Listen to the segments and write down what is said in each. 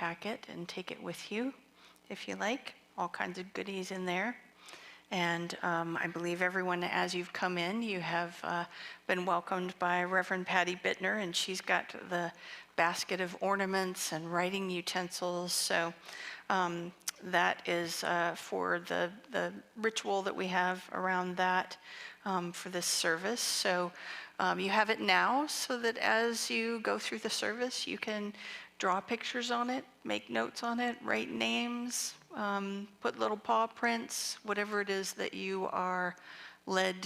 packet and take it with you if you like. All kinds of goodies in there. And I believe everyone, as you've come in, you have been welcomed by Reverend Patty Bittner, and she's got the basket of ornaments and writing utensils. So that is for the ritual that we have around that for this service. So you have it now so that as you go through the service, you can draw pictures on it, make notes on it, write names, put little paw prints, whatever it is that you are led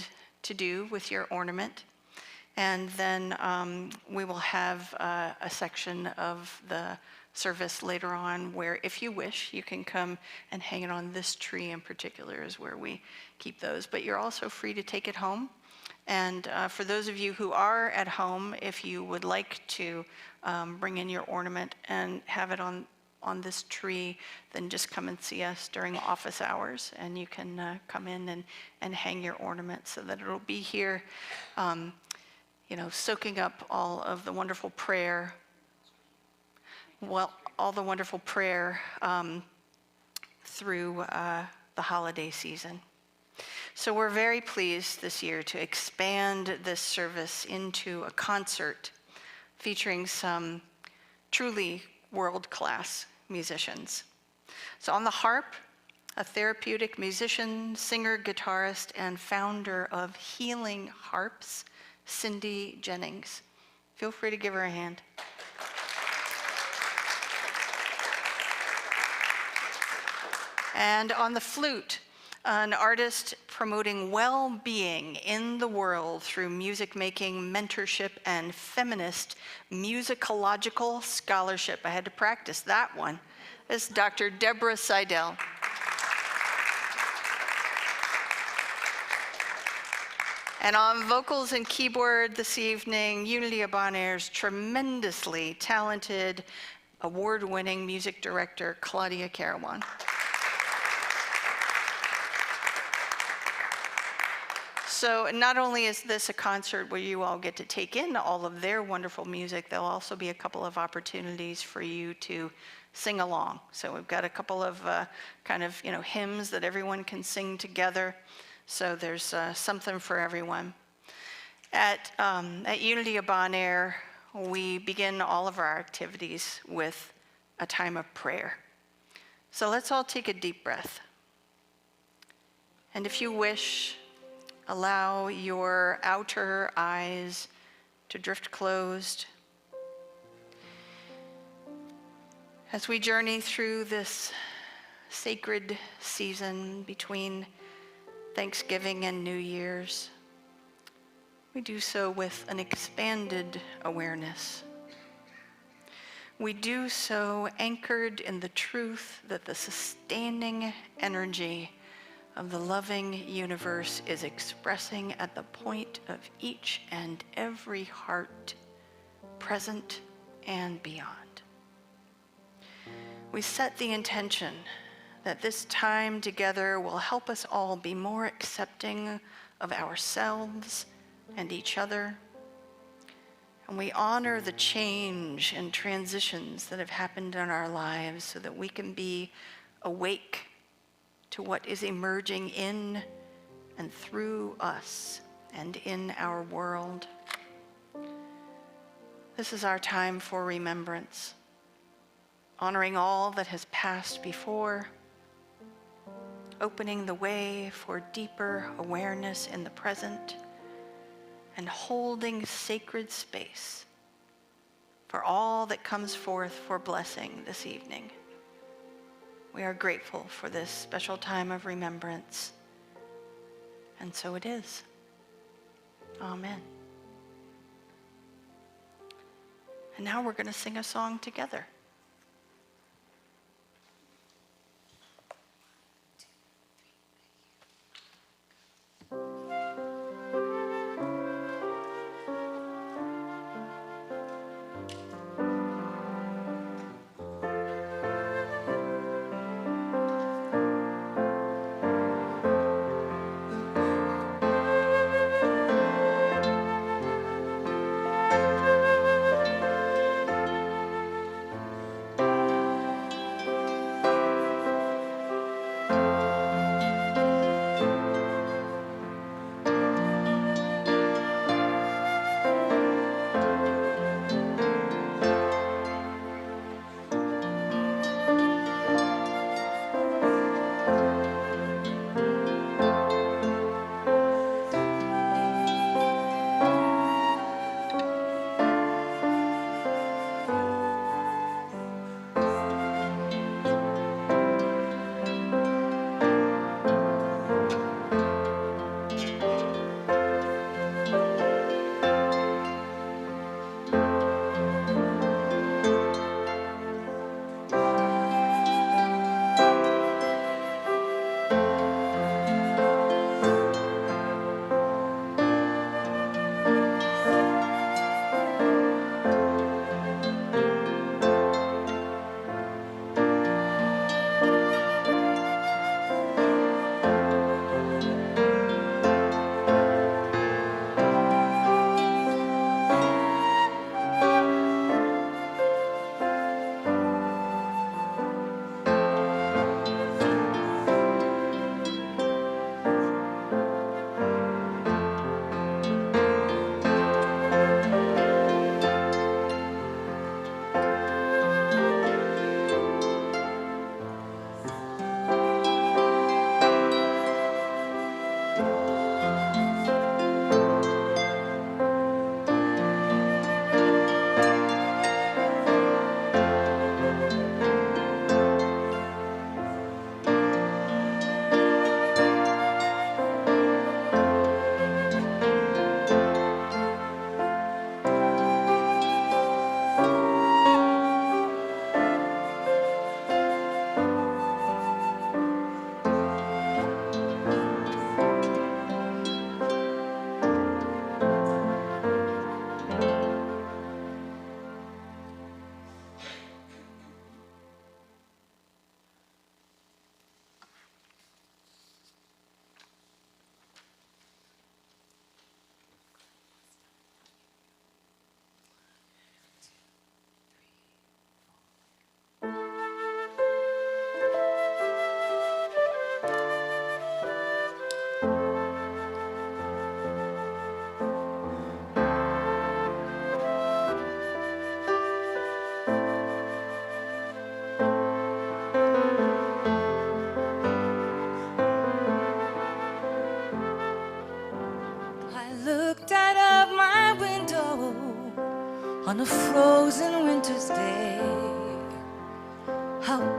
to do with your ornament. And then we will have a section of the service later on where, if you wish, you can come and hang it on this tree in particular is where we keep those. But you're also free to take it home. And for those of you who are at home, if you would like to bring in your ornament and have it on this tree, then just come and see us during office hours, and you can come in and hang your ornament so that it'll be here, soaking up all of the wonderful prayer, through the holiday season. So we're very pleased this year to expand this service into a concert featuring some truly world-class musicians. So on the harp, a therapeutic musician, singer, guitarist, and founder of Healing Harps, Cindy Jennings. Feel free to give her a hand. And on the flute, an artist promoting well-being in the world through music making, mentorship, and feminist musicological scholarship. I had to practice that one. This is Dr. Deb Seidel. And on vocals and keyboard this evening, Unity of Bon Air's tremendously talented, award-winning music director, Claudia Carawan. So not only is this a concert where you all get to take in all of their wonderful music, there'll also be a couple of opportunities for you to sing along. So we've got a couple of hymns that everyone can sing together. So there's something for everyone. At Unity of Bon Air, we begin all of our activities with a time of prayer. So let's all take a deep breath. And if you wish, allow your outer eyes to drift closed as we journey through this sacred season between Thanksgiving and New Year's. We do so with an expanded awareness. We do so anchored in the truth that the sustaining energy of the loving universe is expressing at the point of each and every heart, present and beyond. We set the intention that this time together will help us all be more accepting of ourselves and each other. And we honor the change and transitions that have happened in our lives so that we can be awake to what is emerging in and through us and in our world. This is our time for remembrance, honoring all that has passed before, opening the way for deeper awareness in the present, and holding sacred space for all that comes forth for blessing this evening. We are grateful for this special time of remembrance, and so it is. Amen. And now we're going to sing a song together.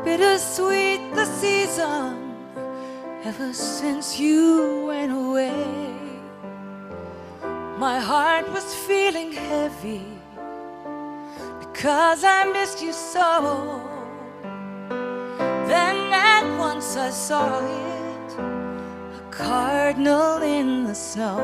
bittersweet the season ever since you went away. My heart was feeling heavy because I missed you so. Then at once I saw it, a cardinal in the snow.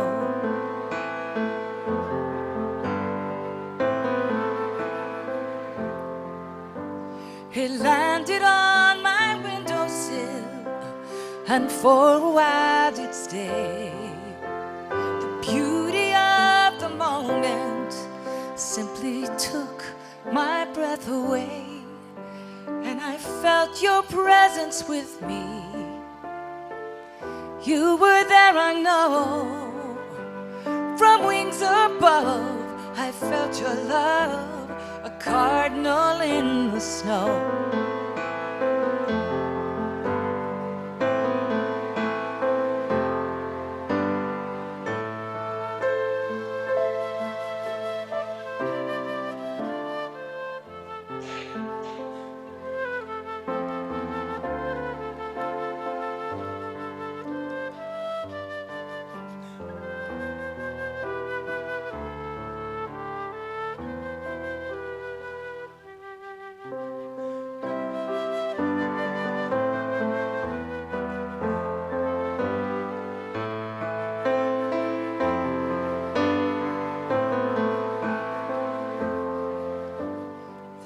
It landed on my windowsill, and for a while did stay. The beauty of the moment simply took my breath away, and I felt your presence with me. You were there, I know. From wings above, I felt your love, a cardinal in the snow.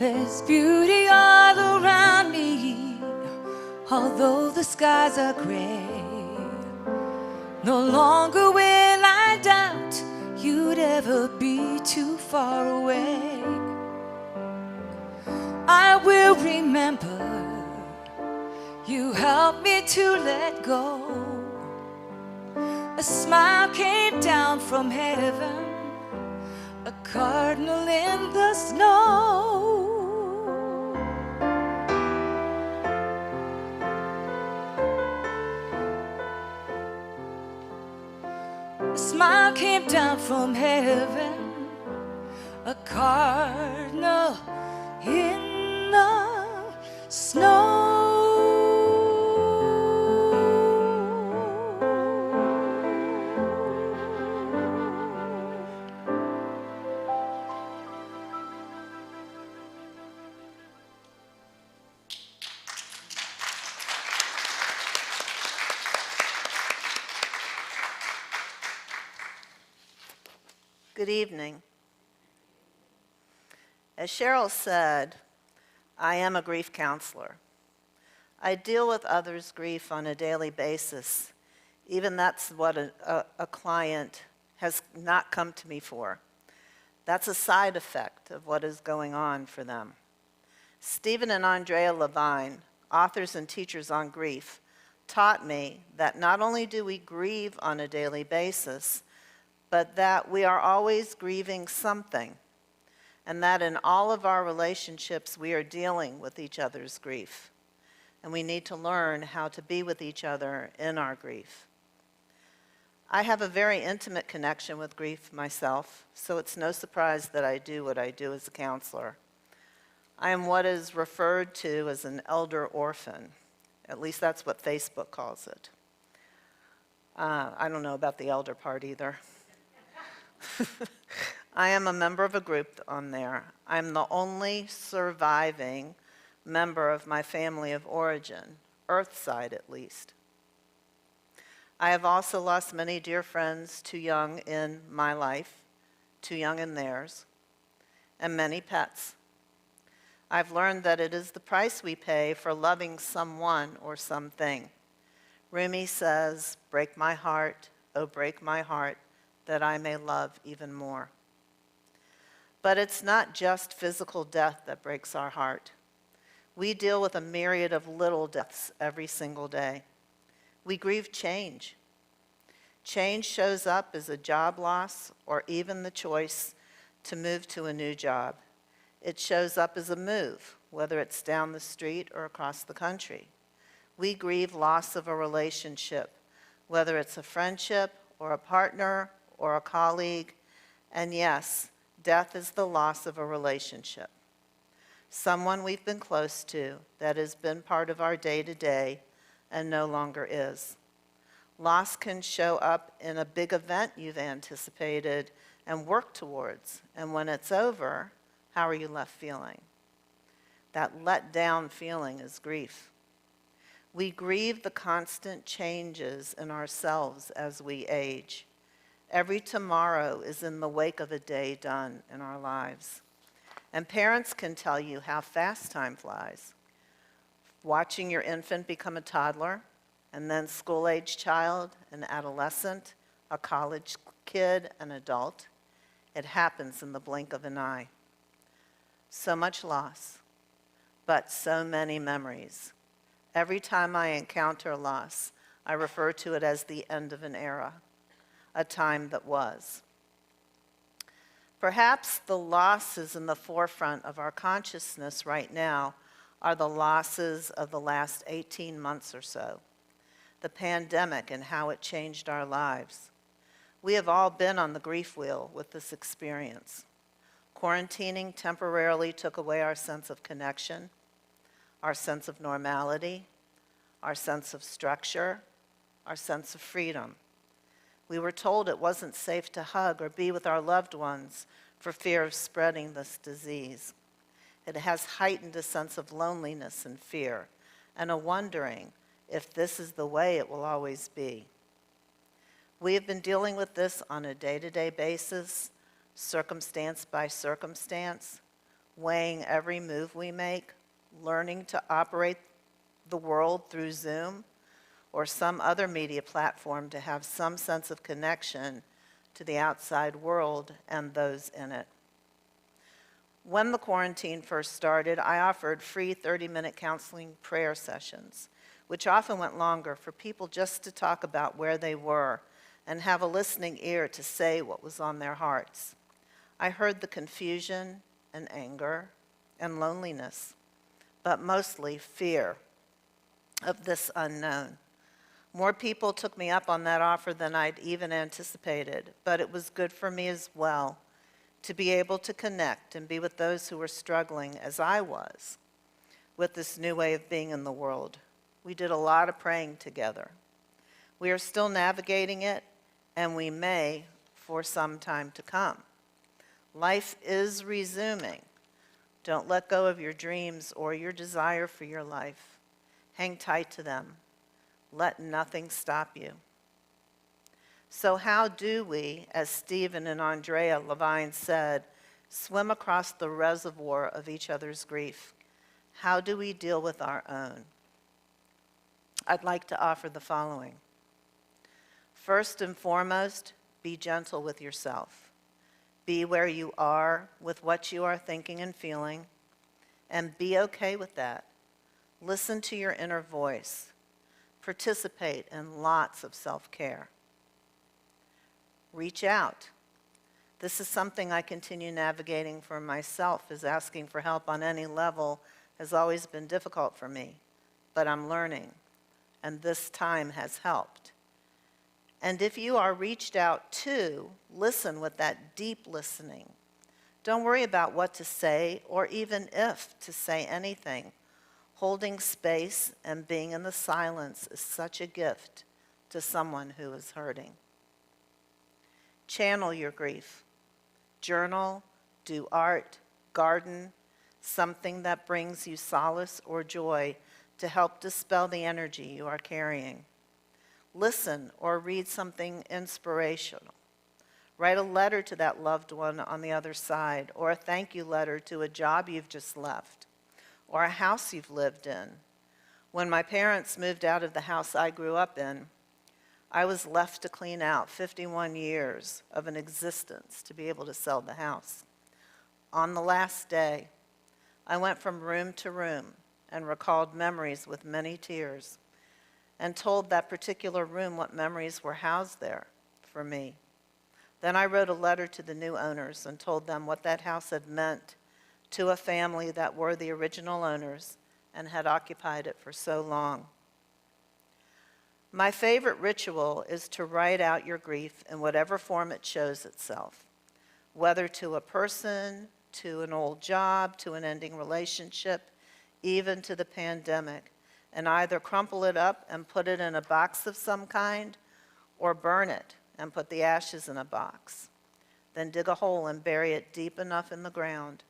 There's beauty all around me, although the skies are gray. No longer will I doubt you'd ever be too far away. I will remember you helped me to let go. A smile came down from heaven, a cardinal in the snow. A smile came down from heaven, a cardinal in the snow. Good evening. As Cheryl said, I am a grief counselor. I deal with others' grief on a daily basis. Even that's what a client has not come to me for. That's a side effect of what is going on for them. Stephen and Andrea Levine, authors and teachers on grief, taught me that not only do we grieve on a daily basis, but that we are always grieving something, and that in all of our relationships we are dealing with each other's grief, and we need to learn how to be with each other in our grief. I have a very intimate connection with grief myself, so it's no surprise that I do what I do as a counselor. I am what is referred to as an elder orphan. At least that's what Facebook calls it. I don't know about the elder part either. I am a member of a group on there. I'm the only surviving member of my family of origin, Earthside at least. I have also lost many dear friends too young in my life, too young in theirs, and many pets. I've learned that it is the price we pay for loving someone or something. Rumi says, "Break my heart, oh break my heart, that I may love even more." But it's not just physical death that breaks our heart. We deal with a myriad of little deaths every single day. We grieve change. Change shows up as a job loss or even the choice to move to a new job. It shows up as a move, whether it's down the street or across the country. We grieve loss of a relationship, whether it's a friendship or a partner or a colleague, and yes, death is the loss of a relationship. someone we've been close to that has been part of our day-to-day and no longer is. Loss can show up in a big event you've anticipated and worked towards, and when it's over, how are you left feeling? That let down feeling is grief. We grieve the constant changes in ourselves as we age. Every tomorrow is in the wake of a day done in our lives. And parents can tell you how fast time flies. Watching your infant become a toddler, and then school-age child, an adolescent, a college kid, an adult, it happens in the blink of an eye. So much loss, but so many memories. Every time I encounter loss, I refer to it as the end of an era, a time that was. Perhaps the losses in the forefront of our consciousness right now are the losses of the last 18 months or so, the pandemic and how it changed our lives. We have all been on the grief wheel with this experience. Quarantining temporarily took away our sense of connection, our sense of normality, our sense of structure, our sense of freedom. We were told it wasn't safe to hug or be with our loved ones for fear of spreading this disease. It has heightened a sense of loneliness and fear, and a wondering if this is the way it will always be. We have been dealing with this on a day-to-day basis, circumstance by circumstance, weighing every move we make, learning to operate the world through Zoom or some other media platform to have some sense of connection to the outside world and those in it. When the quarantine first started, I offered free 30-minute counseling prayer sessions, which often went longer, for people just to talk about where they were and have a listening ear to say what was on their hearts. I heard the confusion and anger and loneliness, but mostly fear of this unknown. More people took me up on that offer than I'd even anticipated, but it was good for me as well to be able to connect and be with those who were struggling, as I was, with this new way of being in the world. We did a lot of praying together. We are still navigating it, and we may for some time to come. Life is resuming. Don't let go of your dreams or your desire for your life. Hang tight to them. Let nothing stop you. So how do we, as Stephen and Andrea Levine said, swim across the reservoir of each other's grief? How do we deal with our own? I'd like to offer the following. First and foremost, be gentle with yourself. Be where you are with what you are thinking and feeling, and be okay with that. Listen to your inner voice. Participate in lots of self-care. Reach out. This is something I continue navigating for myself, as asking for help on any level has always been difficult for me, but I'm learning, and this time has helped. And if you are reached out to, listen with that deep listening. Don't worry about what to say or even if to say anything. Holding space and being in the silence is such a gift to someone who is hurting. Channel your grief. Journal, do art, garden, something that brings you solace or joy to help dispel the energy you are carrying. Listen or read something inspirational. Write a letter to that loved one on the other side, or a thank you letter to a job you've just left, or a house you've lived in. When my parents moved out of the house I grew up in, I was left to clean out 51 years of an existence to be able to sell the house. On the last day, I went from room to room and recalled memories with many tears, and told that particular room what memories were housed there for me. Then I wrote a letter to the new owners and told them what that house had meant to a family that were the original owners and had occupied it for so long. My favorite ritual is to write out your grief in whatever form it shows itself, whether to a person, to an old job, to an ending relationship, even to the pandemic, and either crumple it up and put it in a box of some kind, or burn it and put the ashes in a box. Then dig a hole and bury it deep enough in the ground,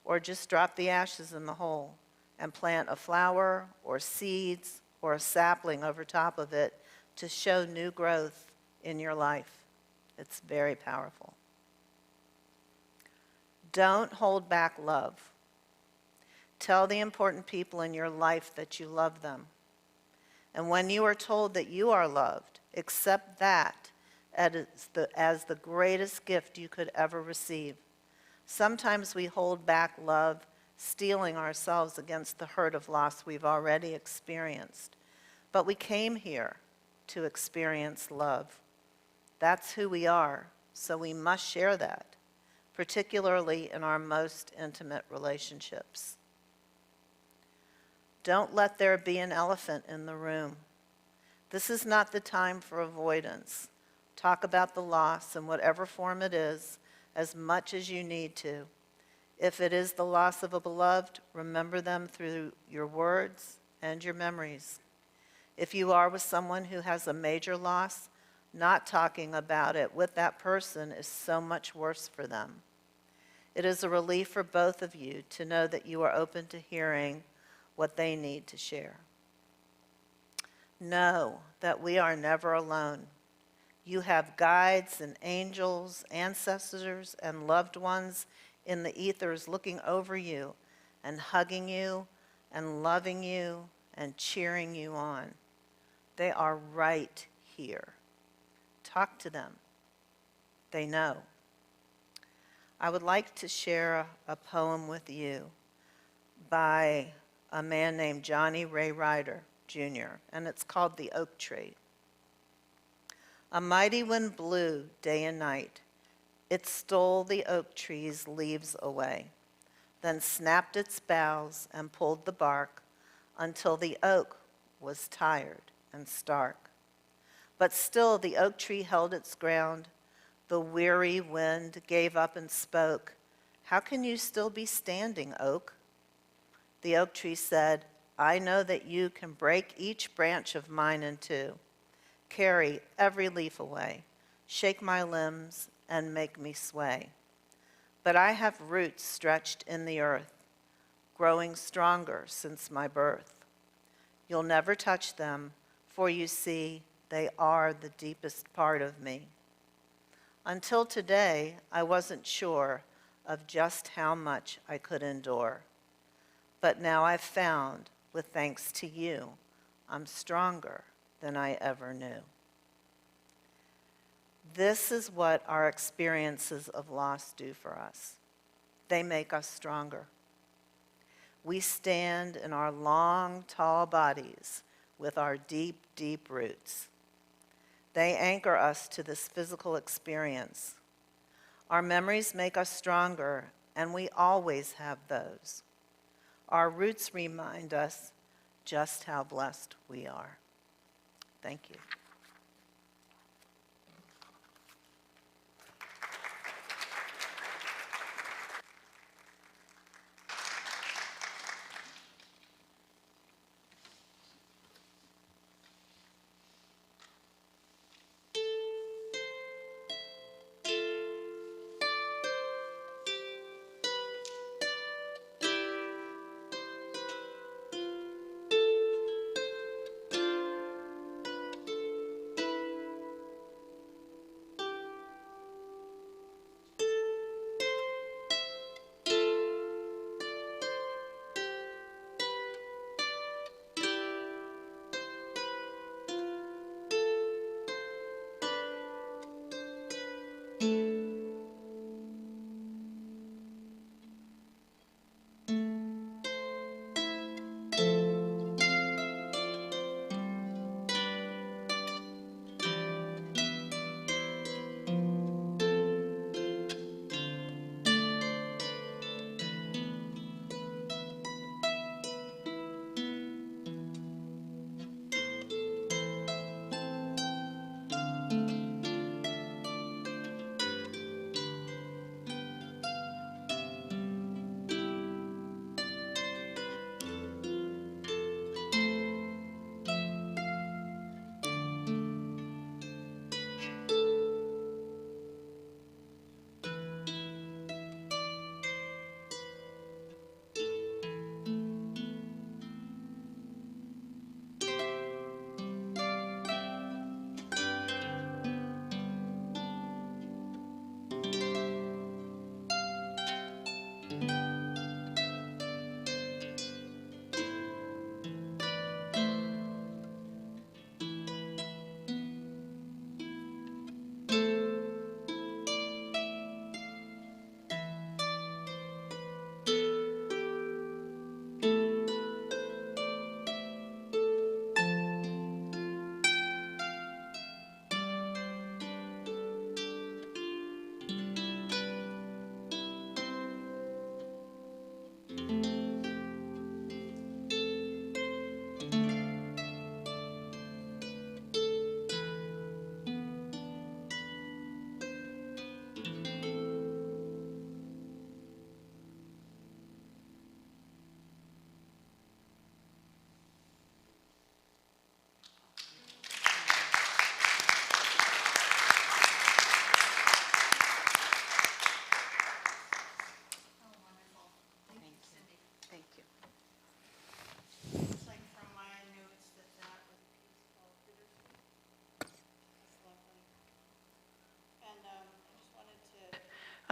or just drop the ashes in the hole and plant a flower or seeds or a sapling over top of it to show new growth in your life. It's very powerful. Don't hold back love. Tell the important people in your life that you love them. And when you are told that you are loved, accept that as the greatest gift you could ever receive. Sometimes we hold back love, steeling ourselves against the hurt of loss we've already experienced. But we came here to experience love. That's who we are, so we must share that, particularly in our most intimate relationships. Don't let there be an elephant in the room. This is not the time for avoidance. Talk about the loss in whatever form it is as much as you need to. If it is the loss of a beloved, remember them through your words and your memories. If you are with someone who has a major loss, not talking about it with that person is so much worse for them. It is a relief for both of you to know that you are open to hearing what they need to share. Know that we are never alone. You have guides and angels, ancestors, and loved ones in the ethers looking over you and hugging you and loving you and cheering you on. They are right here. Talk to them. They know. I would like to share a poem with you by a man named Johnny Ray Ryder, Jr., and it's called The Oak Tree. A mighty wind blew day and night. It stole the oak tree's leaves away, then snapped its boughs and pulled the bark until the oak was tired and stark. But still the oak tree held its ground. The weary wind gave up and spoke. "How can you still be standing, oak?" The oak tree said, "I know that you can break each branch of mine in two, carry every leaf away, shake my limbs, and make me sway. But I have roots stretched in the earth, growing stronger since my birth. You'll never touch them, for you see, they are the deepest part of me. Until today, I wasn't sure of just how much I could endure. But now I've found, with thanks to you, I'm stronger than I ever knew." This is what our experiences of loss do for us. They make us stronger. We stand in our long, tall bodies with our deep, deep roots. They anchor us to this physical experience. Our memories make us stronger, and we always have those. Our roots remind us just how blessed we are. Thank you.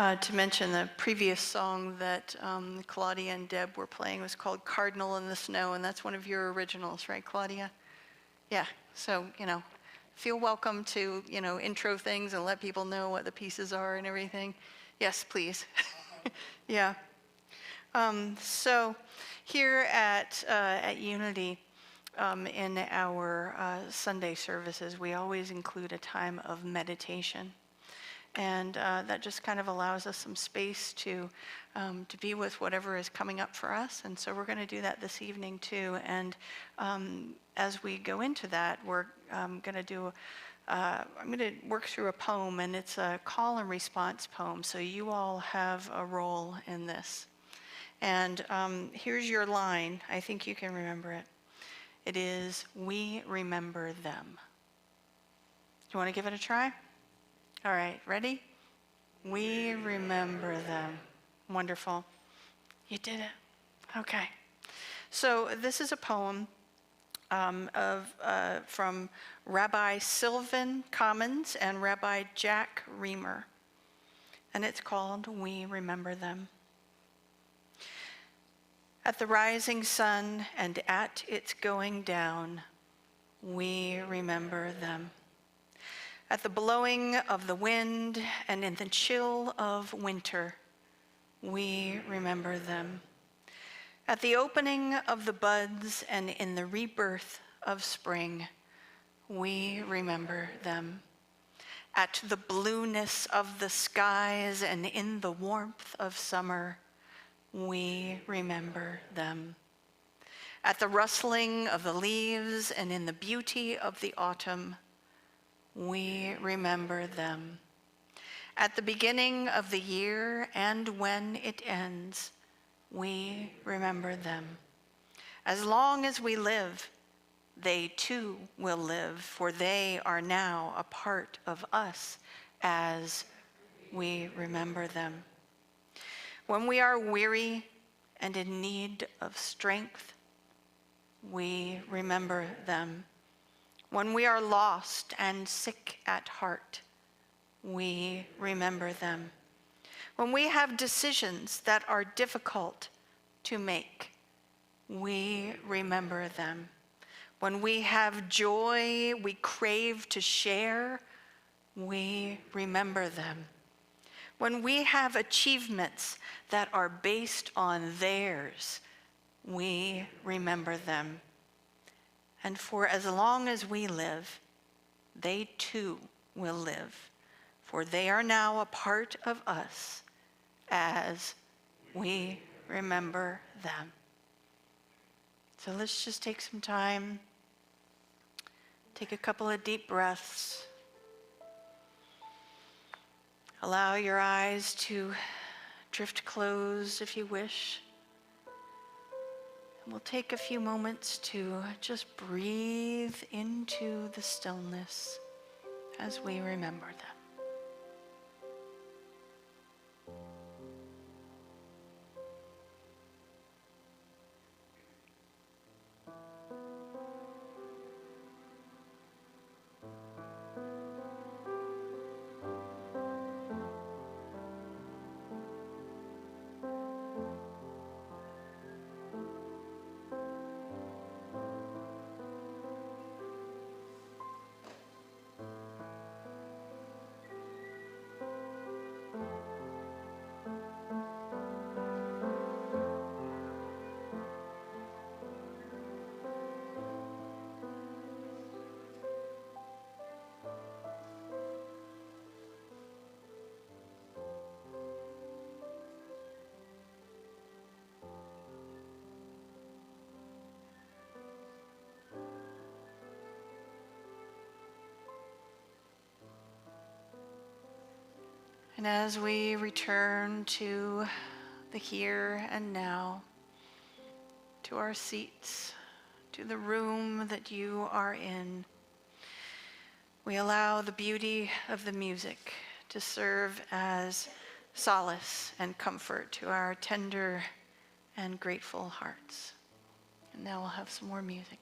to mention the previous song that Claudia and Deb were playing was called Cardinal in the Snow, and that's one of your originals, right, Claudia? Yeah, so, feel welcome to, intro things and let people know what the pieces are and everything. Yes, please. Yeah. So here at Unity, in our Sunday services, we always include a time of meditation. And that just kind of allows us some space to be with whatever is coming up for us. And so we're going to do that this evening too. And as we go into that, we're going to do, I'm going to work through a poem, and it's a call and response poem. So you all have a role in this. And here's your line. I think you can remember it. It is, "We remember them." Do you want to give it a try? All right, ready? We remember them. Wonderful. You did it. Okay. So this is a poem from Rabbi Sylvan Commons and Rabbi Jack Reamer. And it's called We Remember Them. At the rising sun and at its going down, we remember them. At the blowing of the wind and in the chill of winter, we remember them. At the opening of the buds and in the rebirth of spring, we remember them. At the blueness of the skies and in the warmth of summer, we remember them. At the rustling of the leaves and in the beauty of the autumn, we remember them. At the beginning of the year and when it ends, we remember them. As long as we live, they too will live, for they are now a part of us as we remember them. When we are weary and in need of strength, we remember them. When we are lost and sick at heart, we remember them. When we have decisions that are difficult to make, we remember them. When we have joy we crave to share, we remember them. When we have achievements that are based on theirs, we remember them. And for as long as we live, they too will live, for they are now a part of us as we remember them. So let's just take some time, take a couple of deep breaths. Allow your eyes to drift closed if you wish. And we'll take a few moments to just breathe into the stillness as we remember them. And as we return to the here and now, to our seats, to the room that you are in, we allow the beauty of the music to serve as solace and comfort to our tender and grateful hearts. And now we'll have some more music.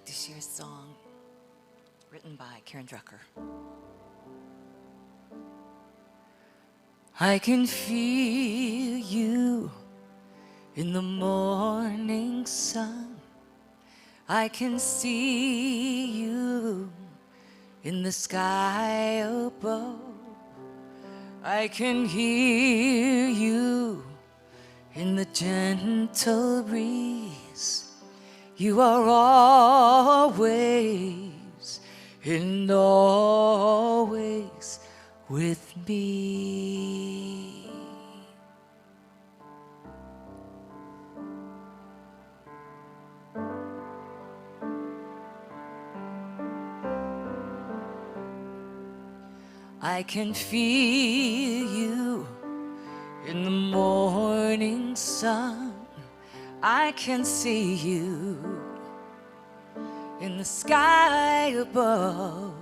to share a song written by Karen Drucker. I can feel you in the morning sun. I can see you in the sky above. I can hear you in the gentle breeze. You are always and always with me. I can feel you in the morning sun. I can see you in the sky above.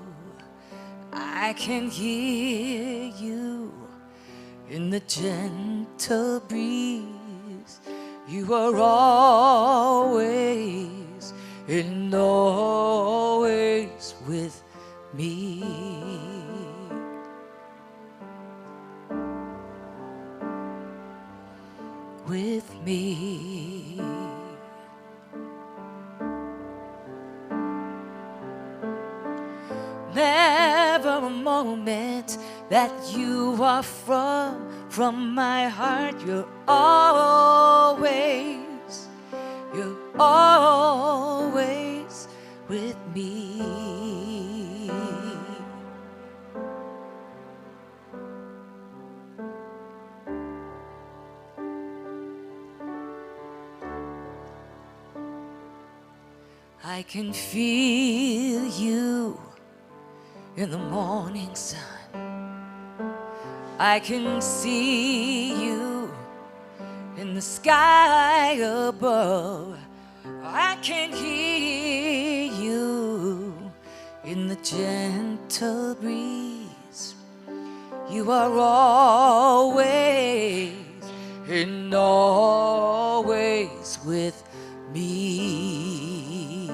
I can hear you in the gentle breeze. You are always and always with me. With me. Never a moment that you are from my heart. You're always with me. I can feel you in the morning sun. I can see you in the sky above. I can hear you in the gentle breeze. You are always and always with me.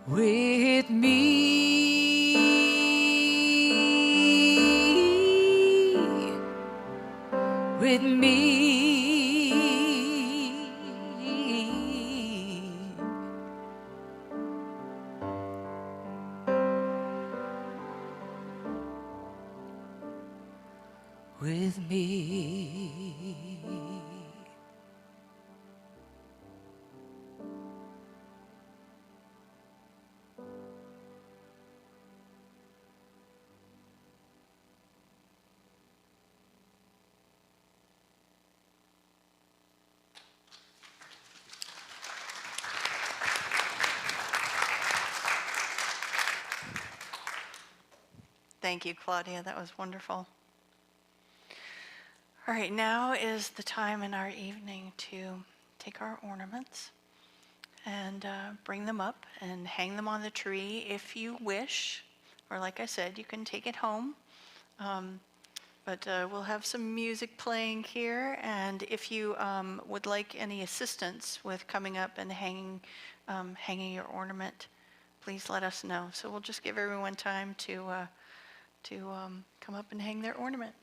With me, with me, with me. Thank you, Claudia. That was wonderful. All right, now is the time in our evening to take our ornaments and bring them up and hang them on the tree if you wish. Or like I said, you can take it home. But we'll have some music playing here. And if you would like any assistance with coming up and hanging your ornament, please let us know. So we'll just give everyone time to come up and hang their ornament.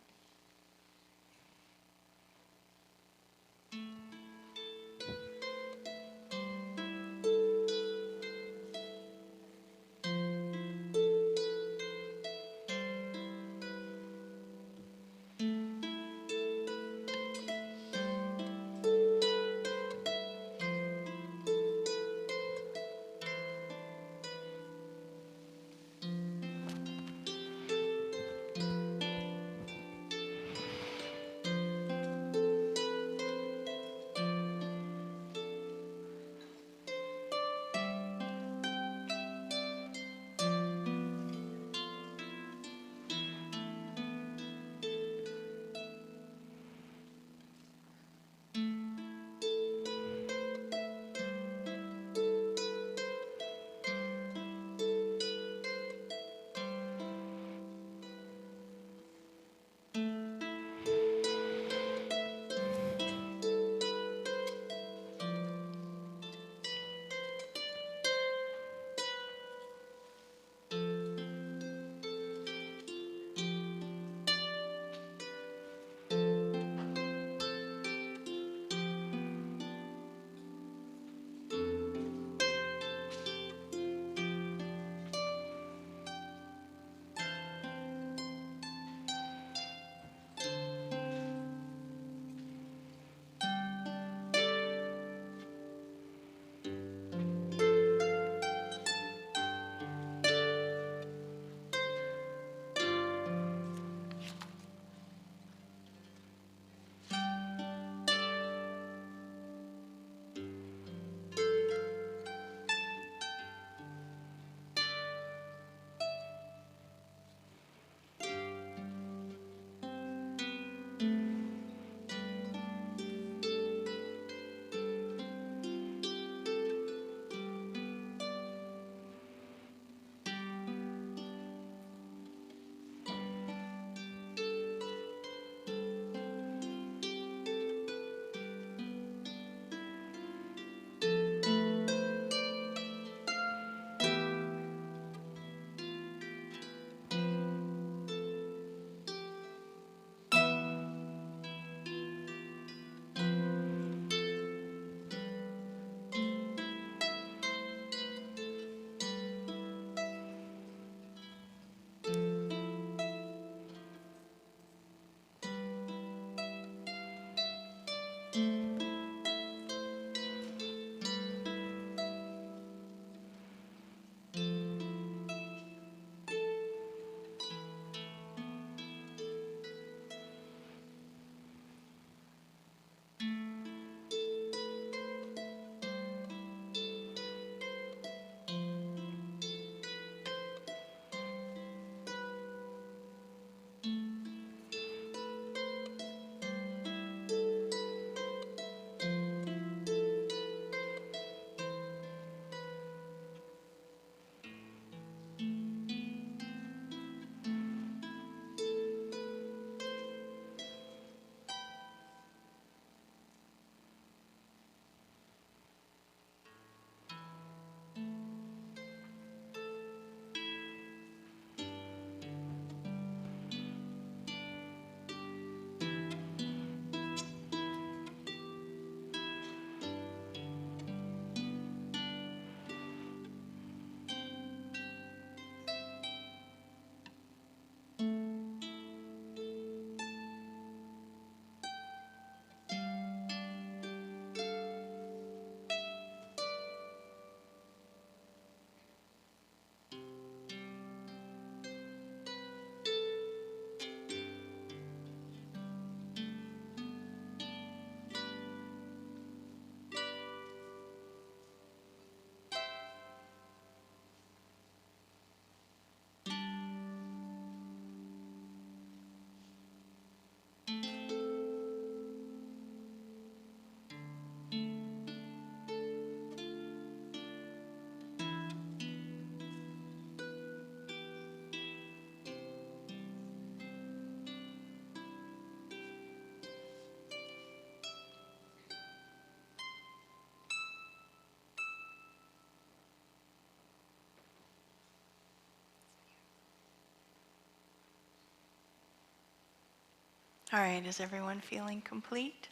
All right, is everyone feeling complete?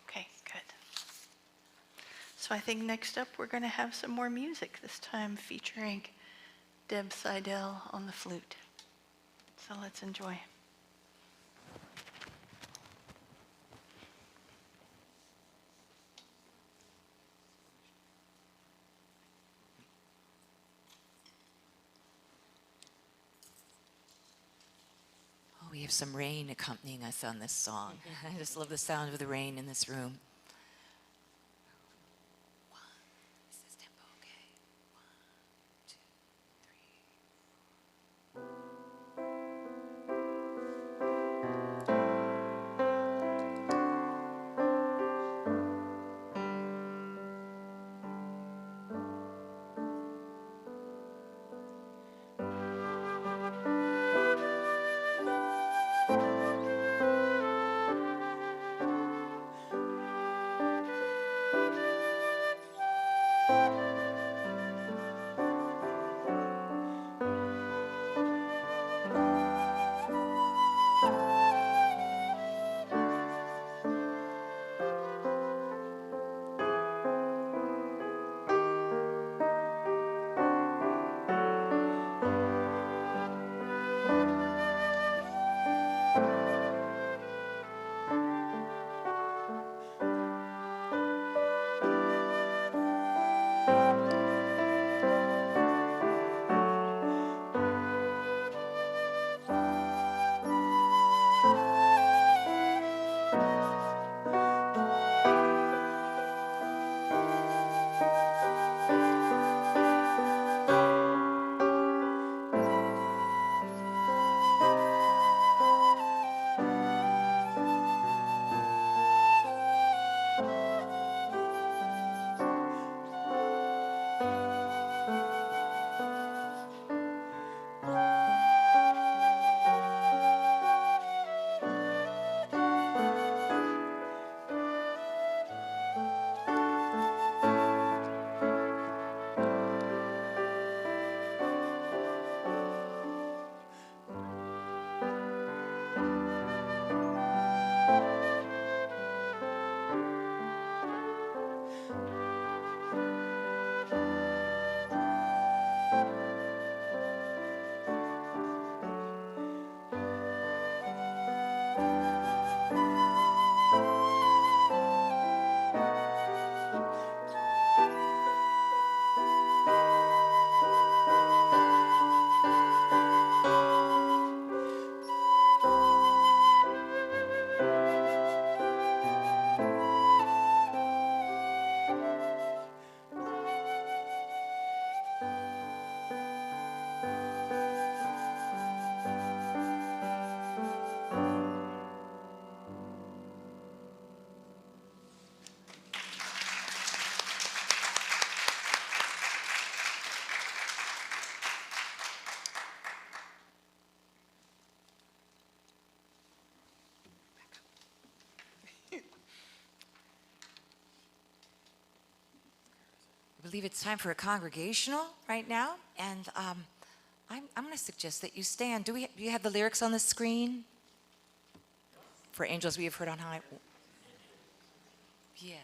Okay, good. So I think next up we're going to have some more music, this time featuring Deb Seidel on the flute. So let's enjoy. Oh, we have some rain accompanying us on this song. I just love the sound of the rain in this room. Is this tempo okay? 1, 2, I believe it's time for a congregational right now, and I'm going to suggest that you stand. Do you have the lyrics on the screen? For Angels We Have Heard on High? Yes.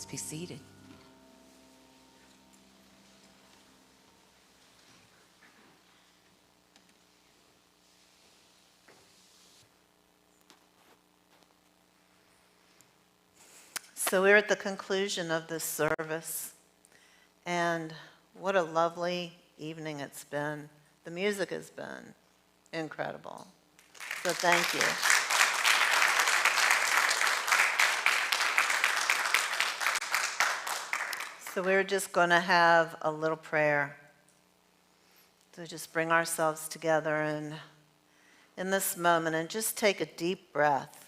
be seated. So we're at the conclusion of this service, and what a lovely evening it's been. The music has been incredible. So thank you. So we're just going to have a little prayer to just bring ourselves together and in this moment and just take a deep breath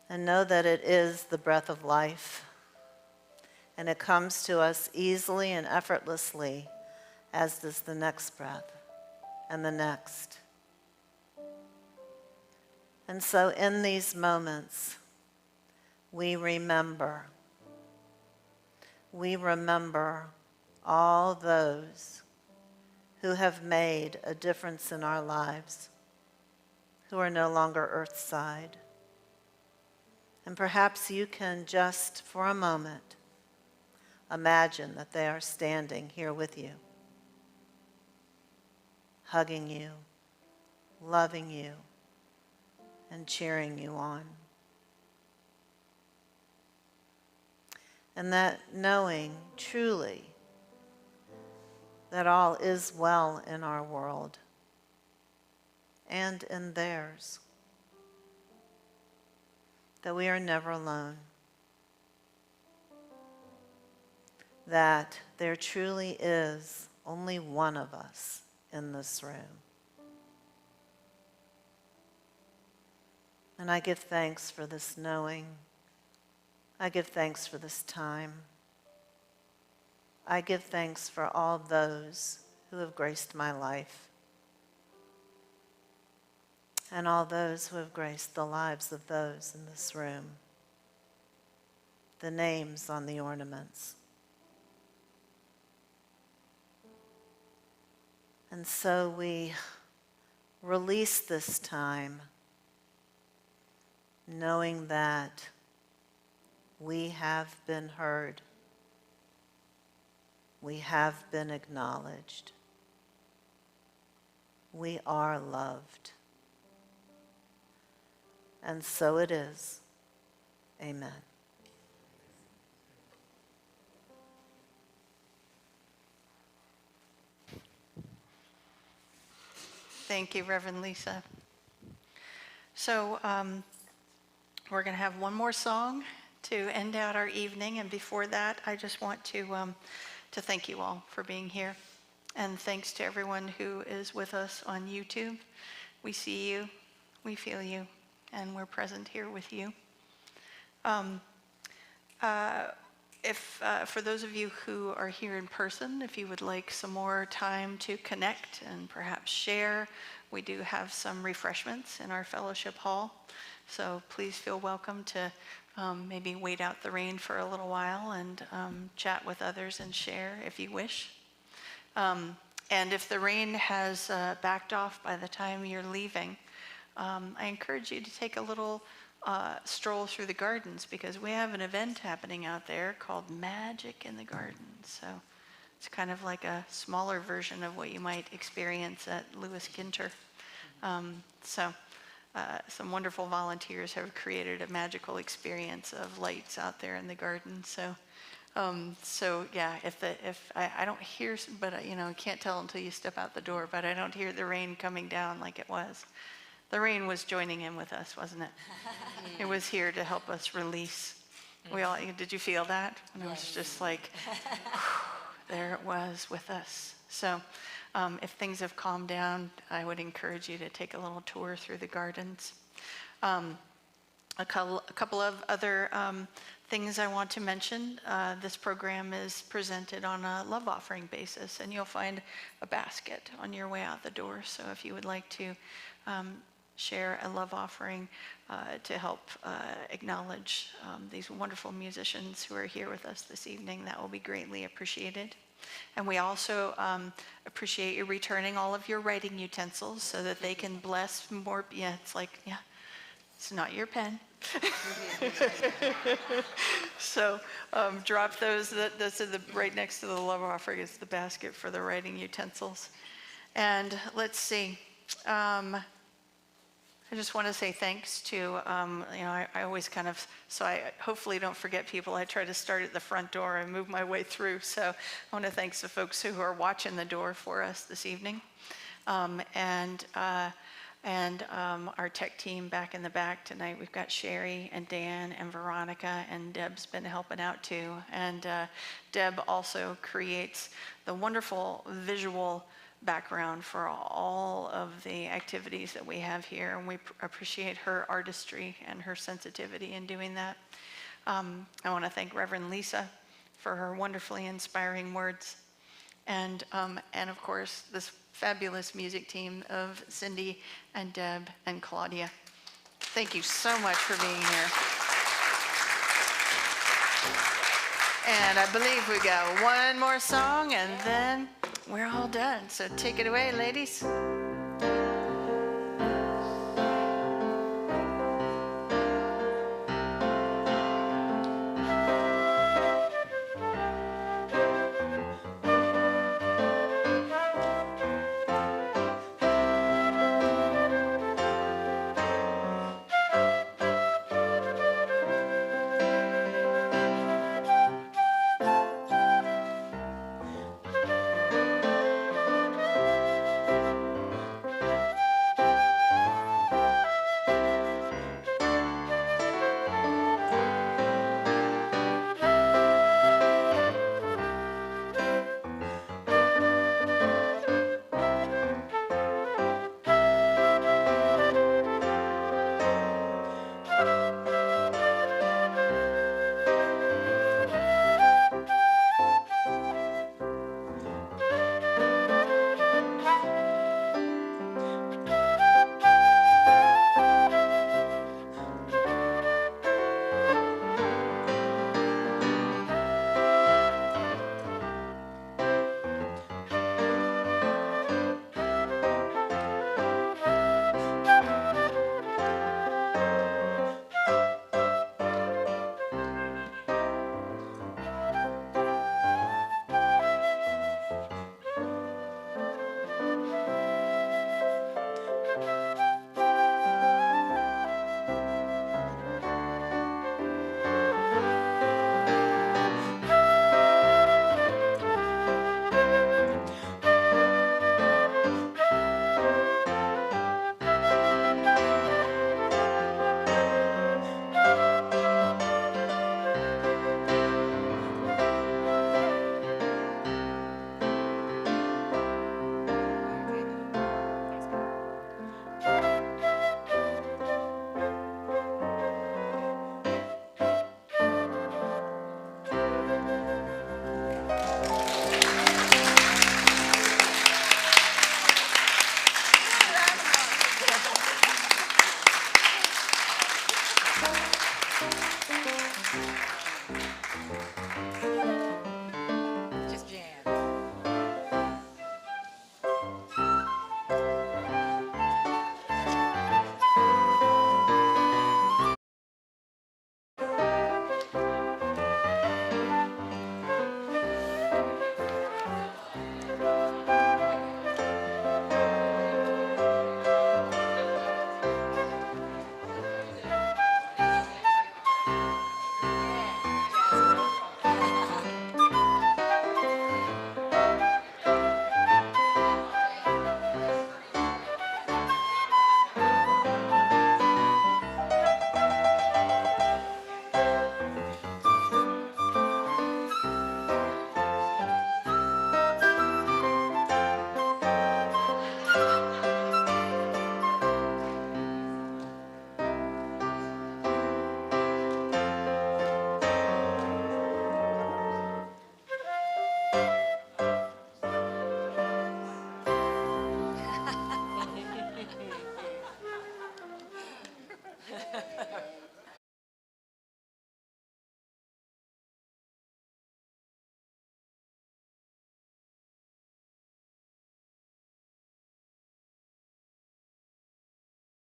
and know that it is the breath of life, and it comes to us easily and effortlessly, as does the next breath and the next. And so in these moments, we remember all those who have made a difference in our lives, who are no longer earthside. And perhaps you can just for a moment imagine that they are standing here with you, hugging you, loving you, and cheering you on. And that knowing truly that all is well in our world and in theirs, that we are never alone, that there truly is only one of us in this room. And I give thanks for this knowing. I give thanks for this time. I give thanks for all those who have graced my life and all those who have graced the lives of those in this room, the names on the ornaments. And so we release this time knowing that we have been heard, we have been acknowledged, we are loved. And so it is. Amen. Thank you, Reverend Lisa. So we're going to have one more song to end out our evening, and before that, I just want to thank you all for being here, and thanks to everyone who is with us on YouTube. We see you, we feel you, and we're present here with you. For those of you who are here in person, if you would like some more time to connect and perhaps share, we do have some refreshments in our fellowship hall. So please feel welcome to maybe wait out the rain for a little while and chat with others and share if you wish. And if the rain has backed off by the time you're leaving, I encourage you to take a little stroll through the gardens, because we have an event happening out there called Magic in the Garden. So it's kind of like a smaller version of what you might experience at Lewis Ginter. Some wonderful volunteers have created a magical experience of lights out there in the garden. Yeah, if I don't hear, but you can't tell until you step out the door, but I don't hear the rain coming down like it was. The rain was joining in with us, wasn't it? It was here to help us release. Did you feel that? And it was just like, there it was with us. So if things have calmed down, I would encourage you to take a little tour through the gardens. A couple of other things I want to mention. This program is presented on a love offering basis, and you'll find a basket on your way out the door. So if you would like to share a love offering to help acknowledge these wonderful musicians who are here with us this evening, that will be greatly appreciated. And we also appreciate you returning all of your writing utensils so that they can bless more. It's not your pen. So drop those, that's right next to the love offering is the basket for the writing utensils. And let's see. I just want to say thanks to, I always kind of, so I hopefully don't forget people. I try to start at the front door and move my way through. So I want to thank the folks who are watching the door for us this evening. And our tech team back in the back tonight. We've got Sherry and Dan and Veronica, and Deb's been helping out too. And Deb also creates the wonderful visual background for all of the activities that we have here, and we appreciate her artistry and her sensitivity in doing that. I want to thank Reverend Lisa for her wonderfully inspiring words, and of course this fabulous music team of Cindy and Deb and Claudia. Thank you so much for being here. And I believe we got one more song and then we're all done. So take it away, ladies.